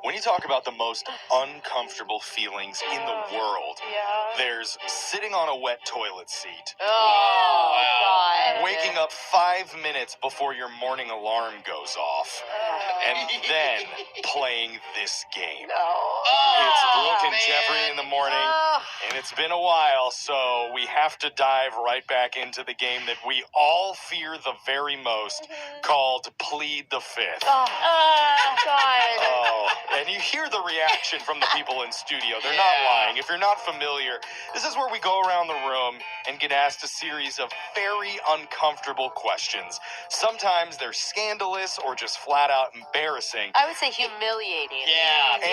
When you talk about the most uncomfortable feelings in the world, there's sitting on a wet toilet seat. Oh, God. Waking up 5 minutes before your morning alarm goes off. And then playing this game. It's Brooke and Jeffrey in the morning, and it's been a while, so we have to dive right back into the game that we all fear the very most, called Plead the Fifth. Oh, God. Oh, and you hear the reaction from the people in studio. They're not lying. If you're not familiar, this is where we go around the room and get asked a series of very uncomfortable questions. Sometimes they're scandalous or just flat out embarrassing. I would say humiliating. And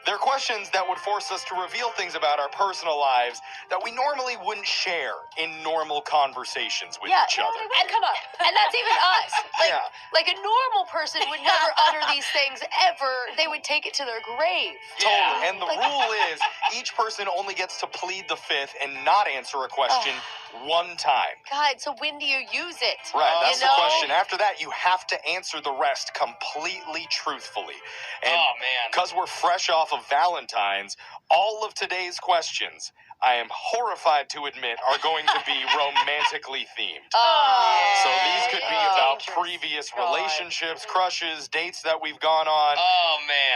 they're questions that would force us to reveal things about our personal lives that we normally wouldn't share in normal conversations with each other. And come on. And that's even us. Like a normal person would never utter these things ever. They would take it to their grave. Totally. And the rule is each person only gets to plead the fifth and not answer a question one time. God, so when do you use it? Right, that's the question. After that, you have to answer the rest completely truthfully. And because we're fresh off of Valentine's, all of today's questions, I am horrified to admit, are going to be romantically themed. So these could be about previous relationships, crushes, dates that we've gone on.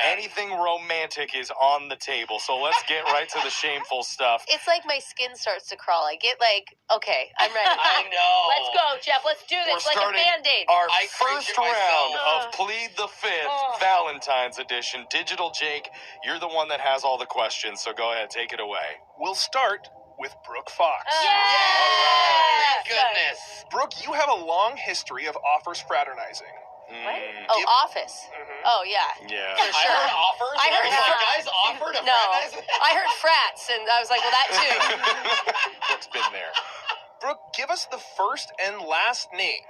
Anything romantic is on the table. So let's get right to the shameful stuff. It's like my skin starts to crawl. I get like, okay, I'm ready. I know. Let's go, Jeff. Let's do this. We're like a Band-Aid. Our first round of Plead the Fifth, Valentine's edition. Digital Jake, you're the one that has all the questions, so go ahead, take it away. We'll start with Brooke Fox. Thank goodness. Brooke, you have a long history of offers fraternizing. What? Oh, office. Oh, yeah. Yeah. For sure. I heard offers. I heard guys offered to fraternize. I heard frats, and I was like, well, that too. Brooke's been there. Brooke, give us the first and last name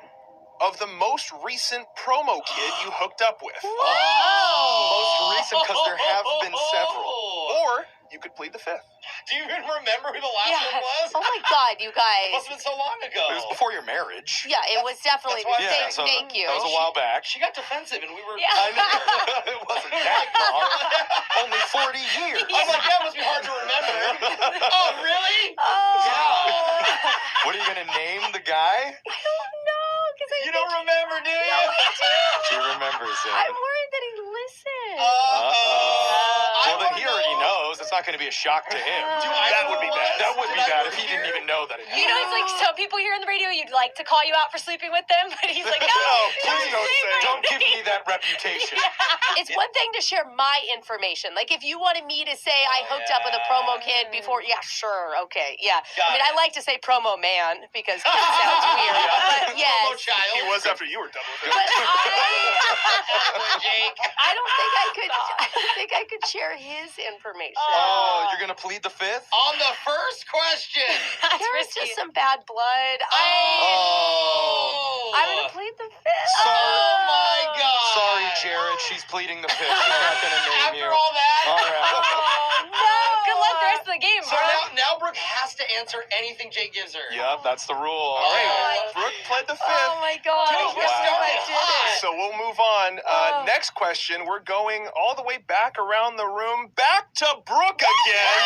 of the most recent promo kid you hooked up with. Most recent, because there have been several. Or you could plead the fifth. Do you even remember who the last one was? Oh, my God, you guys. It must have been so long ago. It was before your marriage. Yeah, it was definitely. That's why Thank you. That was a while back. She got defensive, and we were... I know. It wasn't that long. Only 40 years. I was like, that must be hard to remember. Oh, really? What are you going to name the guy? I don't know. You don't remember, do you? No, I do. She remembers it. I'm worried that he listens. Well, then he already knows. It's not going to be a shock to him. That would be bad. That would be bad if he didn't even know that it happened. You know, it's like some people here on the radio, you'd like to call you out for sleeping with them, but he's like, no, please don't say. Don't give me that reputation. It's one thing to share my information. Like, if you wanted me to say I hooked up with a promo kid before, sure, okay, I mean, I like to say promo man because kid sounds weird, but yes. Promo child. He was after you were done with it. But Jake. I don't think I could share his information. Oh, you're going to plead the fifth? On the first question. There was just some bad blood. Oh. I'm going to plead the fifth. Oh, my God. Sorry, Jared. She's pleading the fifth. She's not going to name After you. all that? All right. Oh, no. Good luck the rest of the game, So Brooke. now Brooke has to answer anything Jake gives her. Yep, that's the rule. All right. Brooke pled the fifth. Oh, my God. Dude, we're starting hot. So we'll move on. Next question. We're going all the way back around the room, back to Brooke again.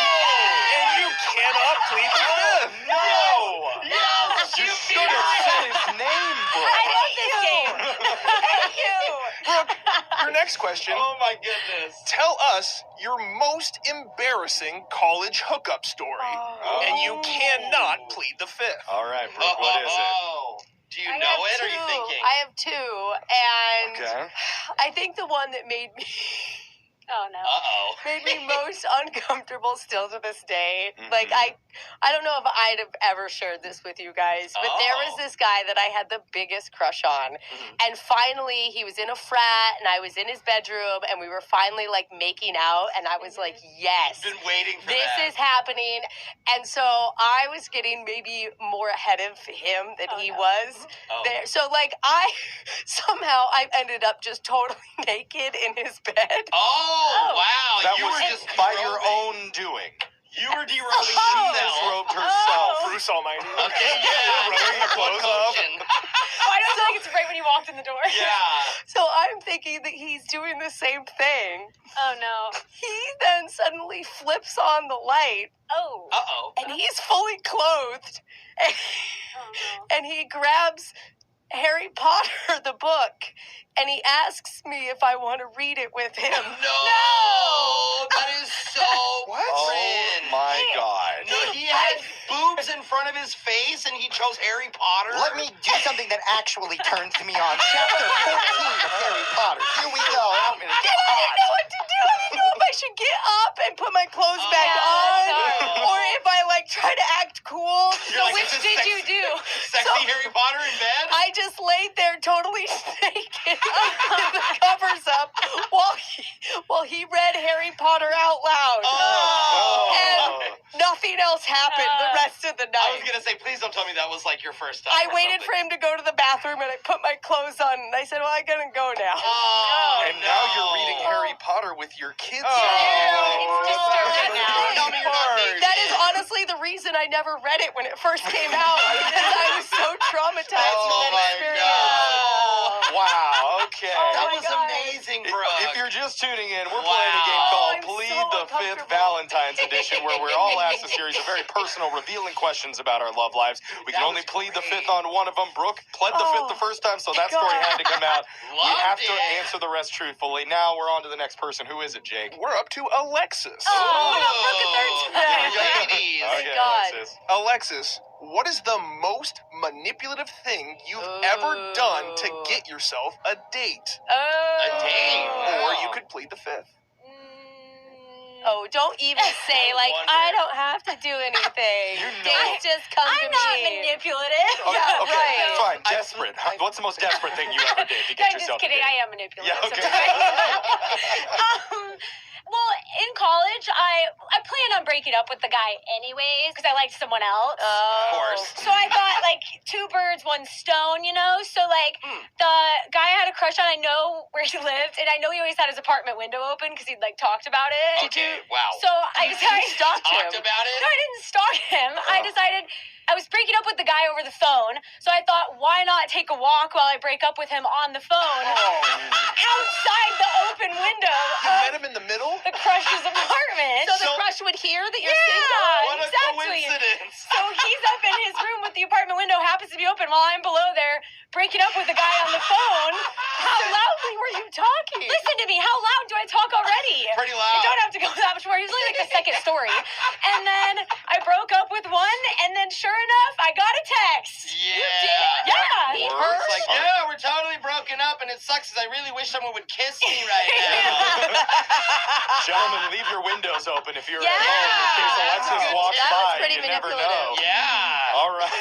And you cannot plead the fifth. No! Yes, You should have said his name, Brooke. I hate this game. Thank you. Brooke, your next question. Oh, my goodness. Tell us your most embarrassing college hookup story. And you cannot plead the fifth. All right, Brooke, what is it? Do you know it, or are you thinking? I have two, and Okay. I think the one that made me Oh, no. made me most uncomfortable still to this day. Like, I don't know if I'd have ever shared this with you guys, but there was this guy that I had the biggest crush on. And finally, he was in a frat, and I was in his bedroom, and we were finally, like, making out, and I was like, yes. Been waiting for This that. is happening. And so I was getting maybe more ahead of him than he was. There. So, like, I ended up just totally naked in his bed. Oh, wow. That you was were just by your derobing. own doing. You were derobing She yourself. disrobed herself. Bruce Almighty. Okay, yeah. Rolling the clothes off. Oh, I don't feel like it's right when you walked in the door. Yeah. So I'm thinking that he's doing the same thing. Oh, no. He then suddenly flips on the light, Oh. Uh-oh. and he's fully clothed. And, Oh, no. and he grabs Harry Potter, the book, and he asks me if I want to read it with him. No! That is so What? cringe. Oh my God. No, he had boobs in front of his face and he chose Harry Potter? Let me do something that actually turns me on. Chapter 14 of Harry Potter. Here we go. I'm gonna I get didn't hot. know what to do. I didn't know if I should get up and put my clothes back on, no. or if I try to act cool. You're like, Which is this did you do? Sexy Harry Potter in bed? I just laid there totally naked with the covers up while he read Harry Potter out loud. Oh. And nothing else happened the rest of the I night. was gonna say, please don't tell me that was like your first time. I or waited something. for him to go to the bathroom, and I put my clothes on, and I said, well, I'm going to go now. Oh, And now you're reading Harry Potter with your kids. It's disturbing now. Tell me you're not naked. That is honestly the reason I never read it when it first came out, because I was so traumatized Oh from that my experience. God. Wow, okay. That my was God. amazing, If Brooke. you're just tuning in, we're Wow. playing a game called I'm Plead so the Fifth uncomfortable. Valentine's Edition, where we're all asked a series of very personal, revealing questions about our love lives. We can That only was plead the great. fifth on one of them. Brooke pled the fifth the first time, so that story God. had to come out. We Loved have to it. answer the rest truthfully. Now we're on to the next person. Who is it, Jake? We're up to Alexis. Oh, we got Brooke a third time. Ladies. Okay, God. Alexis. Alexis, what is the most manipulative thing you've ever done to get yourself a date? A date. Or you could plead the fifth. Oh, don't even say, like, wonder. I don't have to do anything. You know- Dates just come to I'm not me. manipulative. Okay, Yeah, okay, right. fine. Desperate. What's the most desperate thing you ever did to get I'm just yourself kidding. a date? I am manipulative. Yeah, okay. sometimes. Well, in college, I planned on breaking up with the guy anyways because I liked someone else. Of course. So I thought, like, two birds, one stone, you know? So, like, the guy I had a crush on, I know where he lived, and I know he always had his apartment window open because he'd, like, talked about it. Okay, wow. So I decided... You stalked him. Talked about it? No, I didn't stalk him. I decided... I was breaking up with the guy over the phone, so I thought, why not take a walk while I break up with him on the phone outside the open window You of met him in the middle? the crush's apartment? So the crush would hear that you're Yeah. single. What a exactly. coincidence. So he's up in his room with the apartment window happens to be open while I'm below there breaking up with the guy on the phone. How loudly were you talking? Listen to me. How loud do I talk already? Pretty You loud. don't have to go that much more. Usually like the second story. And then I broke up with one, and then sure enough, I got a text. Yeah. Yeah. It's like, yeah, we're totally broken up, and it sucks because I really wish someone would kiss me right now. Gentlemen, leave your windows open if you're Yeah. at home in case Alexis That walks was by. pretty You never manipulative. know. Yeah. All right.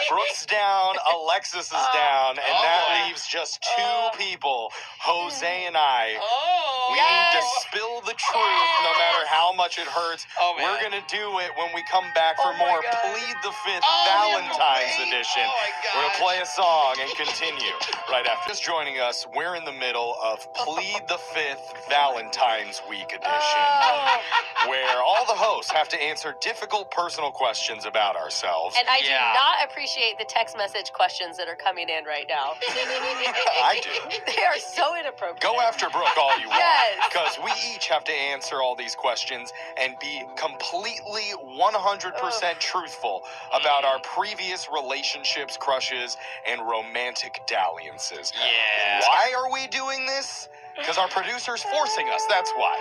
Brooke's down. Alexis is down. And Oh, that boy. leaves just two people, Jose and I. Oh. We need to spill the truth no matter how much it hurts. Oh, man. We're going to do it when we come back for Oh, my more God. Plead the Fifth Oh, Valentine's yeah, wait. Edition. Oh, my We're going gosh. to play a song and continue right after. Just joining us, we're in the middle of Plead the Fifth Valentine's Week Edition, where all the hosts have to answer difficult personal questions about ourselves. And I do Yeah. not appreciate the text message questions that are coming in right now. I do. They are so inappropriate. Go after Brooke all you want. Yes. Because we each have to answer all these questions and be completely 100% truthful about our previous relationships, crushes, and romantic dalliances. Yeah. Why are we doing this? Because our producer's forcing us, that's why.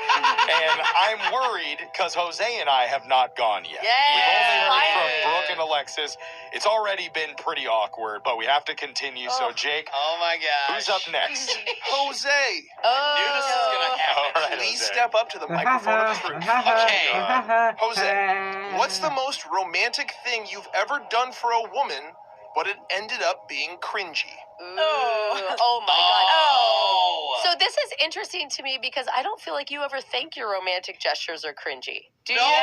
And I'm worried because Jose and I have not gone yet. Yes, We've only heard from finally. Brooke and Alexis. It's already been pretty awkward, but we have to continue. So, Jake, Oh my gosh. who's up next? Jose, Oh. Knew this was gonna happen. All right, please Jose. step up to the microphone of the truth. Okay. Jose, what's the most romantic thing you've ever done for a woman, but it ended up being cringy? Oh my God. Oh. So this is interesting to me because I don't feel like you ever think your romantic gestures are cringy. Do No, you?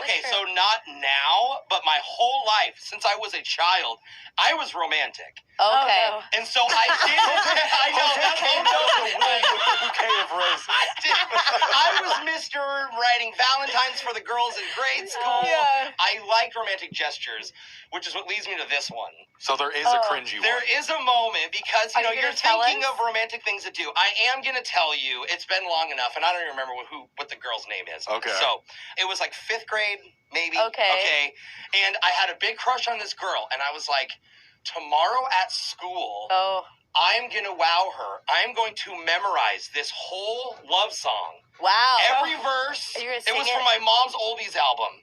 okay, so not now, but my whole life, since I was a child, I was romantic. Okay. Oh, no. And so I did, I know, Jose that's came out of the womb with a bouquet of roses. I was Miss sister, writing Valentines for the girls in grade school. Yeah. I like romantic gestures, which is what leads me to this one. So there is a cringy one. There is a moment because, Are you you're gonna tell thinking us? of romantic things to do. I am going to tell you. It's been long enough, and I don't even remember what the girl's name is. Okay. So it was like 5th grade, maybe. Okay. And I had a big crush on this girl, and I was like, tomorrow at school, I'm going to wow her. I'm going to memorize this whole love song. Wow. Every verse. Are you gonna It was sing from my mom's oldies album.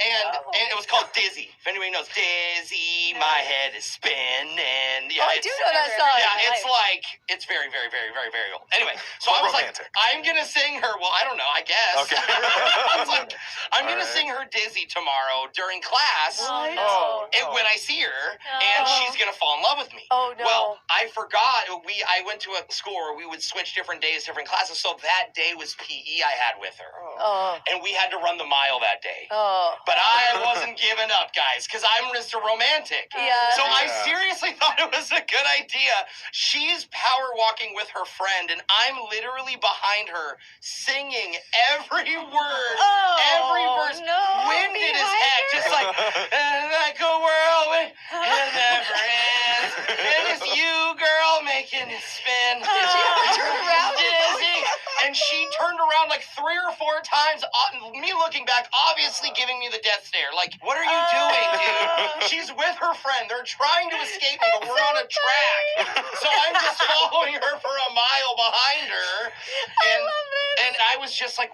And it was called Dizzy. If anybody knows Dizzy, my head is spinning. Yeah, I do know that song. Yeah, it's like, it's very, very, very, very, very old. Anyway, so I was romantic. like, I'm going to sing her, well, I don't know, I guess. Okay. I was like, I'm going to Alright. sing her Dizzy tomorrow during class. When I see her, and she's going to fall in love with me. Oh, no. Well, I forgot. I went to a school where we would switch different days, different classes. So that day was PE I had with her. And we had to run the mile that day. But I wasn't giving up, guys, because I'm Mr. Romantic. Yeah. So I seriously thought it was a good idea. She's power walking with her friend, and I'm literally behind her singing every word, every verse. No. Winded as heck, just like, like a whirlwind, it never ends. And it's you, girl, making it spin. Did she ever turn around? Dizzy. And she turned around like 3 or 4 times, me looking back, obviously giving me the death stare. Like, what are you doing, dude? She's with her friend. They're trying to escape me, but we're on a track. So I'm just following her for a mile behind her. And, and I was just like,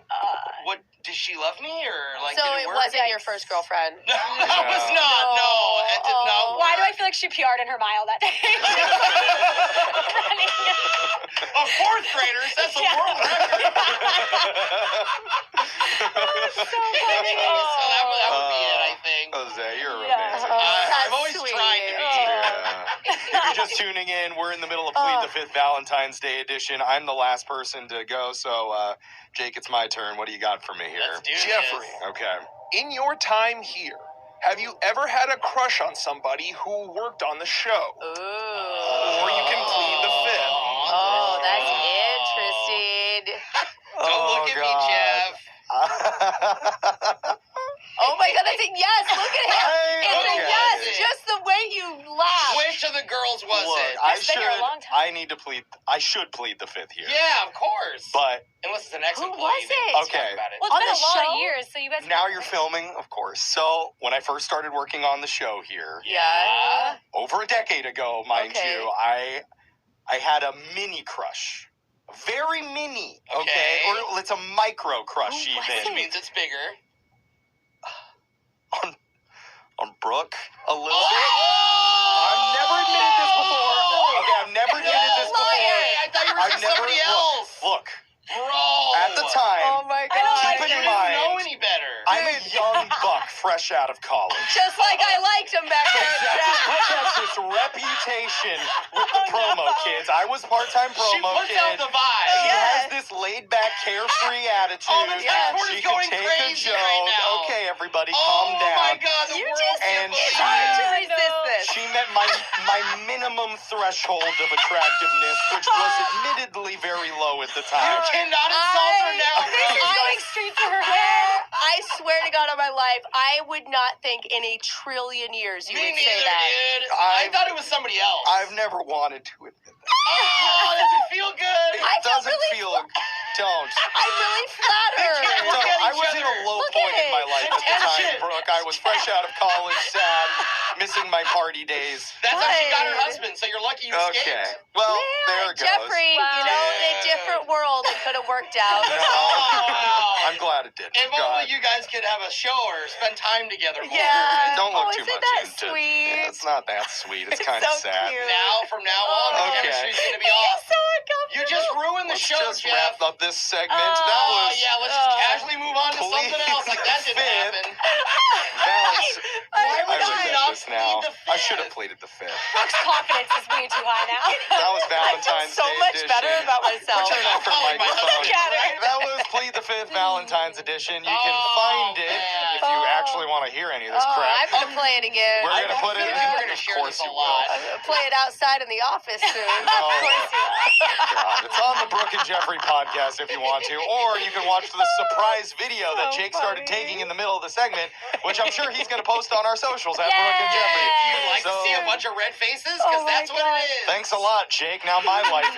what, does she love me? Or like, So did it it work? wasn't your first girlfriend? No, it was not. No, it did not work. Why do I feel like she PR'd in her mile that day? Running. Of 4th graders, that's a world record. So funny. So that would be it, I think. Jose, you're a Yeah. romantic. I've That's always sweet. tried to be. If you're just tuning in, we're in the middle of Plead the Fifth Valentine's Day edition. I'm the last person to go, so Jake, it's my turn. What do you got for me here? Let's do Jeffrey. this. Okay. In your time here, have you ever had a crush on somebody who worked on the show? Or you can plead the fifth. Oh, that's interesting. Don't look at me, Jeff. Oh my God, that's a yes. Look at him. It's a Okay. yes. Just the way you laugh. Which of the girls was Look, it? It's been here a long time. I should plead the fifth here. Yeah, of course. But unless it's an Who ex-employee, was then it? let's talk Okay. about it. Well, it's On been the a lot show? of years, so you guys. now you're filming, of course. So when I first started working on the show here, Yeah. over a decade ago, mind Okay. you, I had a mini crush. Very mini, okay? Okay. Or it's a micro crush Who was even. Which means it's bigger. On Brooke, a little Oh! bit. I've never admitted this before. Okay, I've never admitted this before. I thought you were I've just somebody else. Look, Bro. at the time, Oh my I don't God. like keep You in didn't mind, know any better. I'm a young buck fresh out of college. Just like I liked him back So there. Brooke has this reputation with the promo kids. I was part-time She promo puts kid. out the vibe. She Yeah. has this laid-back, carefree attitude. Oh, the transport She is could going take crazy a joke. right now. Okay, everybody, Oh calm down. my God, the You world just- can't And believe It's hard to it. resist this. She met my minimum threshold of attractiveness, which was admittedly very low at the You time. cannot insult her now, This is bro. going straight to her head. I swear to God on my life, I would not think in a trillion years you Me would say neither, that. dude. I thought it was somebody else. I've never wanted to admit that. Oh, does it feel good? It I feel doesn't really feel. Don't. I'm really flattered. can't look Don't. at I each was in a other. low Look point at in my it. life at the time, Attention. Brooke. I was fresh out of college, sad, missing my party days. That's how she got her Good. husband, so you're lucky you Okay. escaped. Well, Yeah, there it goes. Jeffrey, Wow. you know, in a different world, it could have worked out. No, Oh. I'm glad it didn't. If God. only you guys could have a show or spend time together more. Yeah. Don't look too isn't much that into sweet? Yeah, it's not that sweet. It's It's kind of so sad. cute. From now on, the Okay. chemistry's gonna be off. So uncomfortable. You just ruined the Let's show, just Jeff. wrap up this segment. Oh, That Oh, was yeah, let's just casually move on to Please something else. Like that didn't fifth. happen. Balance. Why would I I regret not this now. plead the I should have fifth? pleaded the fifth. Brooke's confidence is way too high now. That was I feel Valentine's so Day much edition. better about myself. Turn off her Oh, my microphone. God. Look at her. That was Plead the Fifth Valentine's edition. You can Oh, find it man. if you actually actually want to hear any of this crap. I'm going to play it again. We're going to put it in. We're going to share this a lot. I'm going to play it outside in the office soon. No. God, it's on the Brooke and Jeffrey podcast if you want to, or you can watch the surprise video that Jake started taking in the middle of the segment, which I'm sure he's going to post on our socials at Brooke and Jeffrey. You'd like to see a bunch of red faces? Because that's what it is. Thanks a lot, Jake. Now my life is